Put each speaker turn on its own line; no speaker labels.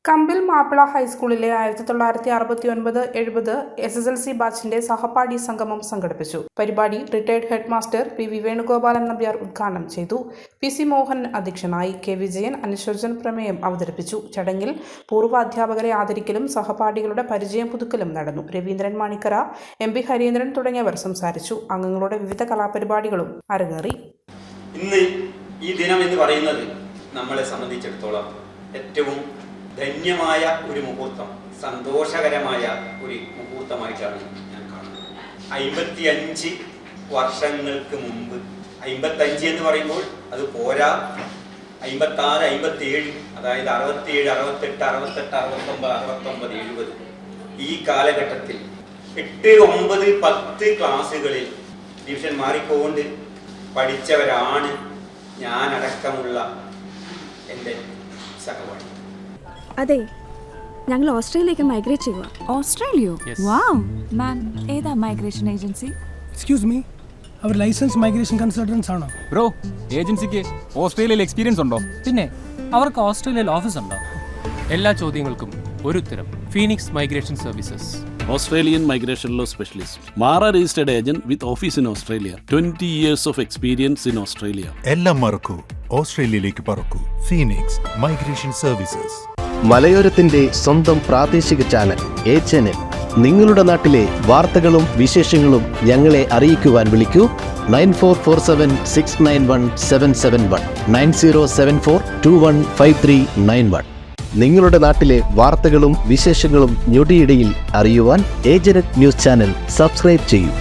കമ്പിൽ മാപ്പിള ഹൈസ്കൂളിലെ 1969-70 SSLC ബാച്ചിന്റെ സഹപാഠി സംഗമം സംഘടിപ്പിച്ചു. പരിപാടി retired head master PV Venugopalan Nambiar ഉദ്ഘാടനം ചെയ്തു. PC മോഹൻ അധ്യക്ഷനായി. K വിജയൻ അനുശോചന പ്രമേയം അവതരിപ്പിച്ചു. ചടങ്ങിൽ പൂർവ്വ അധ്യാപകരെ ആദരിക്കലും സഹപാഠികളുടെ പരിചയം പുതുക്കലും നടന്നു. രവീന്ദ്രൻ മാണിക്കര, MP ഹരീന്ദ്രൻ തുടങ്ങിയവർ സംസാരിച്ചു. അംഗങ്ങളുടെ വിവിധ കലാപരിപാടികളും അരങ്ങേറി.
ഇന്ന് ഈ ദിനം എന്ന് പറയുന്നത് നമ്മളെ സംബന്ധിച്ചിടത്തോളം ഏറ്റവും ധന്യമായ ഒരു മുഹൂർത്തം, സന്തോഷകരമായ ഒരു മുഹൂർത്തമായിട്ടാണ് ഞാൻ കാണുന്നത്. 55 വർഷങ്ങൾക്ക് മുമ്പ്, 55 എന്ന് പറയുമ്പോൾ അത് പോരാ, 56, 57, അതായത് 67, 68, 68, 69, 69, 70 ഈ കാലഘട്ടത്തിൽ 8, 9, 10 ക്ലാസ്സുകളിൽ ഡിവിഷൻ മാറിക്കൊണ്ട് പഠിച്ചവരാണ് ഞാനടക്കമുള്ള എൻ്റെ സഹപാഠി.
അതെ, ഞങ്ങൾ ഓസ്ട്രേലിയയിലേക്ക് മൈഗ്രേറ്റ് ചെയ്യുക.
ഓസ്ട്രേലിയോ? വാവ് മാം, ഏതാ മൈഗ്രേഷൻ ഏജൻസി?
എക്സ്ക്യൂസ് മീ, അവർ ലൈസൻസ് മൈഗ്രേഷൻ കൺസൾട്ടൻസ് ആണോ?
ബ്രോ, ഏജൻസിക്ക് ഓസ്ട്രേലിയയിൽ എക്സ്പീരിയൻസ് ഉണ്ടോ?
പിന്നെ അവർക്ക് ഓസ്ട്രേലിയയിൽ ഓഫീസ് ഉണ്ടോ?
എല്ലാ ചോദ്യങ്ങൾക്കും ഒരു ഉത്തരം. Phoenix migration services,
Australian Migration Law Specialist. Mara registered agent with office in Australia. 20 years of experience in Australia.
എല്ലാം മറക്കൂ, ഓസ്ട്രേലിയയിലേക്ക് പറക്കൂ. Phoenix migration services.
മലയോരത്തിന്റെ സ്വന്തം പ്രാദേശിക ചാനൽ HNN. നിങ്ങളുടെ നാട്ടിലെ വാർത്തകളും വിശേഷങ്ങളും ഞങ്ങളെ അറിയിക്കുവാൻ വിളിക്കൂ. 9447691771 9074215391. നിങ്ങളുടെ നാട്ടിലെ വാർത്തകളും വിശേഷങ്ങളും ഞൊടിയിടയിൽ അറിയുവാൻ ഏജനറ്റ് ന്യൂസ് ചാനൽ സബ്സ്ക്രൈബ് ചെയ്യൂ.